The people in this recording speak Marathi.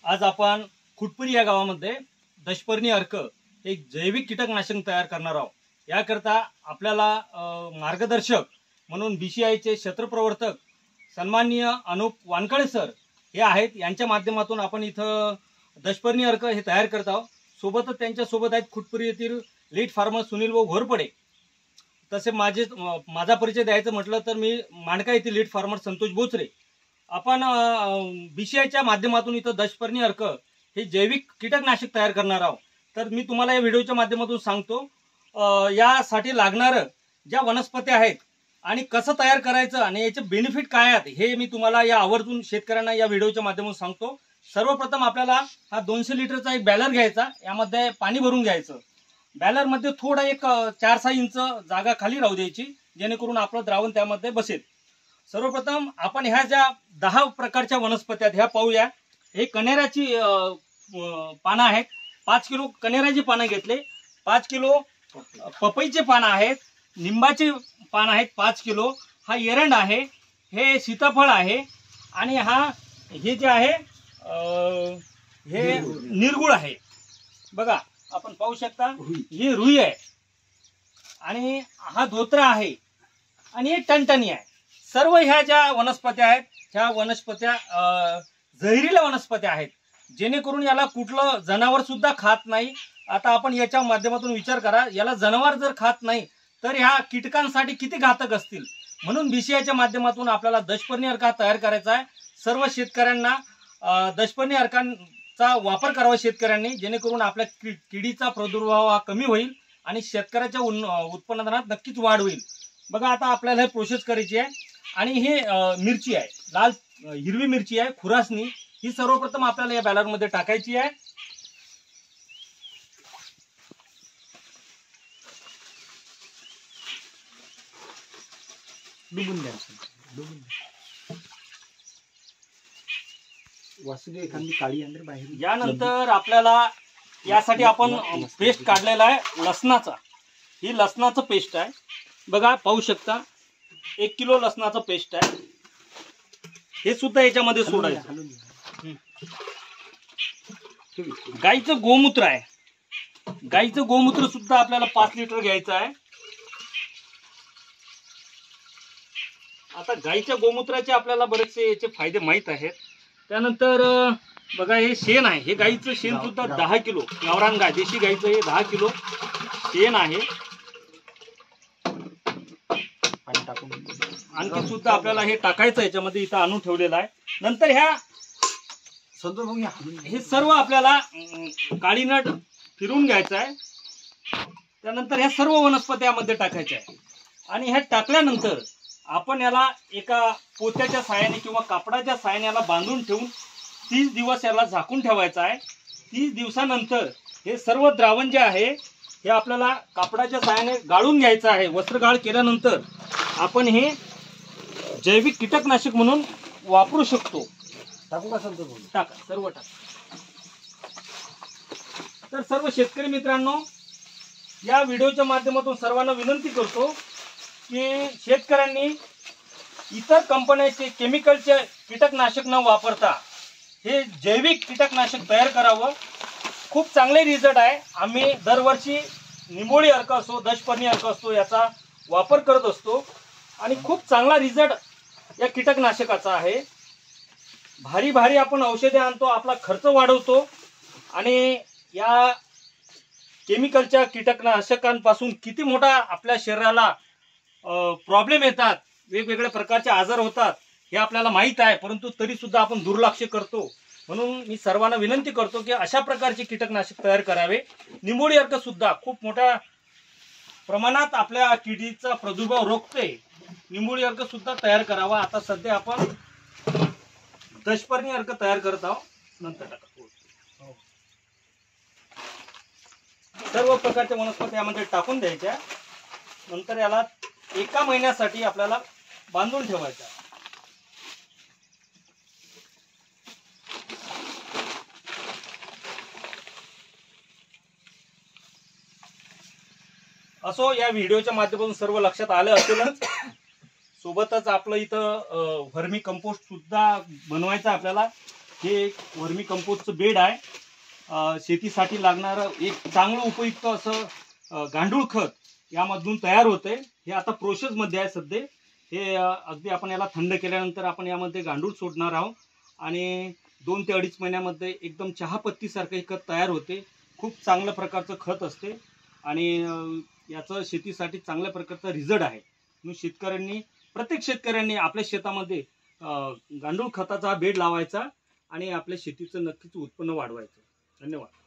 आज आपण खुटपुरी या गावामध्ये दशपर्णी अर्क एक जैविक कीटकनाशक तयार करणार आहोत। याकरता आपल्याला मार्गदर्शक म्हणून बीसीआयचे क्षेत्रप्रवर्तक सन्माननीय अनुप वानखळे सर हे आहेत। यांच्या माध्यमातून आपण इथं दशपर्णी अर्क हे तयार करत आहोत। सोबतच त्यांच्या सोबत आहेत खुटपुरी येथील लीड फार्मर सुनील भाऊ घोरपडे। तसे माझा परिचय द्यायचं म्हटलं तर मी मांडका येथील लीड फार्मर संतोष बोचरे। आपण बीसीआयच्या माध्यमातून इथं दशपर्णी अर्क हे जैविक कीटकनाशक तयार करणार आहोत। तर मी तुम्हाला या व्हिडिओच्या माध्यमातून सांगतो यासाठी लागणारं ज्या वनस्पती आहेत आणि कसं तयार करायचं आणि याचे बेनिफिट काय आहेत हे मी तुम्हाला या आवर्जून शेतकऱ्यांना या व्हिडिओच्या माध्यमातून सांगतो। सर्वप्रथम आपल्याला हा 200 लिटरचा एक बॅलर घ्यायचा, यामध्ये पाणी भरून घ्यायचं। बॅलर मध्ये थोडा एक 4-6 इंच जागा खाली राहू द्यायची, जेणेकरून आपलं द्रावण त्यामध्ये बसेल। सर्वप्रथम आपण ह्या ज्या 10 प्रकारच्या वनस्पती आहेत ह्या पाहूया। हे कनेराची पानं आहेत, 5 किलो कनेराची पानं घेतले, 5 किलो पपईचे पानं आहेत, निंबाचे पान आहेत 5 किलो, हा एरंड आहे, हे सीताफळ आहे आणि हे जे आहे हे निरगुळ आहे। बघा आपण पाहू शकता ही रुई आहे आणि हा धोत्रा आहे आणि हे टणटणी आहे। सर्व ह्या ज्या वनस्पत्या आहेत ह्या वनस्पत्या जहरील्या वनस्पत्या आहेत, जेणेकरून याला कुठलं जनावर सुद्धा खात नाही। आता आपण याच्या माध्यमातून विचार करा, याला जनावर जर खात नाही तर ह्या कीटकांसाठी किती घातक असतील। म्हणून बीसीआयच्या माध्यमातून आपल्याला दशपर्णी अर्क तयार करायचा आहे। सर्व शेतकऱ्यांना दशपर्णी अर्कांचा वापर करावा शेतकऱ्यांनी, जेणेकरून आपल्या किडीचा प्रादुर्भाव हा कमी होईल आणि शेतकऱ्याच्या उत्पन्नात नक्कीच वाढ होईल। बघा आता आपल्याला हे प्रोसेस करायची आहे आणि हे मिरची आहे, लाल हिरवी मिरची आहे खुरासनी, ही सर्वप्रथम आपल्याला या बॅलर मध्ये टाकायची आहे। डुबून द्या, डुबून वासुदेव एखादी काळी अंदर बाहेर। यानंतर आपल्याला यासाठी आपण पेस्ट काढलेला आहे लसणाचा, ही लसणाचं पेस्ट आहे। बघा पाहू शकता 1 किलो लसणाचं पेस्ट आहे, हे सुद्धा याच्यामध्ये सोडायचं। गाईचं गोमूत्र आहे, गाईचं गोमूत्र सुद्धा आपल्याला 5 लिटर घ्यायचं आहे। आता गाईच्या गोमूत्राचे आपल्याला बरेचसे याचे फायदे माहीत आहेत। त्यानंतर बघा हे शेण आहे, हे गाईचं शेण सुद्धा 10 किलो, गावरान गाय देशी गाईचं हे 10 किलो शेण आहे। आणखी सुद्धा आपल्याला हे टाकायचं याच्यामध्ये, इथं आणून ठेवलेलं आहे। नंतर हे सर्व आपल्याला काळी नट फिरून घ्यायचं आहे। त्यानंतर ह्या सर्व वनस्पती यामध्ये टाकायच्या आहे आणि ह्या टाकल्यानंतर आपण याला एका पोत्याच्या साहाय्याने किंवा कापडाच्या साहाय्याने याला बांधून ठेवून 30 दिवस याला झाकून ठेवायचं आहे। 30 दिवसानंतर हे सर्व द्रावण जे आहे हे आपल्याला कापडाच्या साहाय्याने गाळून घ्यायचं आहे। वस्त्रगाळ केल्यानंतर आपण हे जैविक कीटकनाशक म्हणून वापरू शकतो। टाका, सर्व टाका। तर सर्व शेतकरी मित्रांनो, या व्हिडिओच्या माध्यमातून सर्वांना विनंती करतो की शेतकऱ्यांनी इतर कंपन्यांचे केमिकलचे कीटकनाशक न वापरता हे जैविक कीटकनाशक तयार करावं। खूप चांगले रिझल्ट आहे। आम्ही दरवर्षी निंबोळी अर्क असो, दशपर्णी अर्क असो याचा वापर करत असतो आणि खूप चांगला रिझल्ट या कीटकनाशकाचा आहे। भारी भारी आपण औषधे आणतो, आपला खर्च वाढवतो आणि या केमिकलच्या कीटकनाशकांपासून किती मोठा आपल्या शरीराला प्रॉब्लेम येतात, वेगवेगळ्या प्रकारचे आजार होतात हे आपल्याला माहीत आहे, परंतु तरी सुद्धा आपण दुर्लक्ष करतो। म्हणून मी सर्वांना विनंती करतो की अशा प्रकारचे कीटकनाशक तयार करावे। निंबोळी अर्क सुद्धा खूप मोठ्या प्रमाणात आपल्या किडीचा प्रादुर्भाव रोखते, निंबोळी अर्क सुद्धा तयार करावा। आता सध्या आपण दशपर्णी अर्क तयार करत आहोत, नंतर टाका। सर्व प्रकारच्या वनस्पती यामध्ये टाकून द्यायच्या, नंतर याला 1 महिन्यासाठी आपल्याला बांधून ठेवायचं। असो या व्हिडिओच्या माध्यमातून सर्व लक्षात आलं असेलच। सोबतच आपलं इथं व्हर्मी कंपोस्ट सुद्धा बनवायचं आपल्याला। हे एक वर्मी कंपोस्टचं बेड आहे. शेतीसाठी लागणारं एक चांगलं उपयुक्त असं गांडूळ खत यामधून तयार होते. हे आता प्रोसेसमध्ये आहे सध्या. हे अगदी आपण याला थंड केल्यानंतर आपण यामध्ये गांडूळ सोडणार आहोत आणि 2 ते 2.5 महिन्यामध्ये एकदम चहापत्तीसारखं हे खत तयार होते. खूप चांगल्या प्रकारचं खत असते आणि याचं शेतीसाठी चांगल्या प्रकारचा रिझल्ट आहे. म्हणून प्रत्येक शेतकऱ्यांनी आपल्या शेतामध्ये गांडूळ खताचा बेड लावायचा आणि आपल्या शेतीचं नक्कीच उत्पन्न वाढवायचं. धन्यवाद.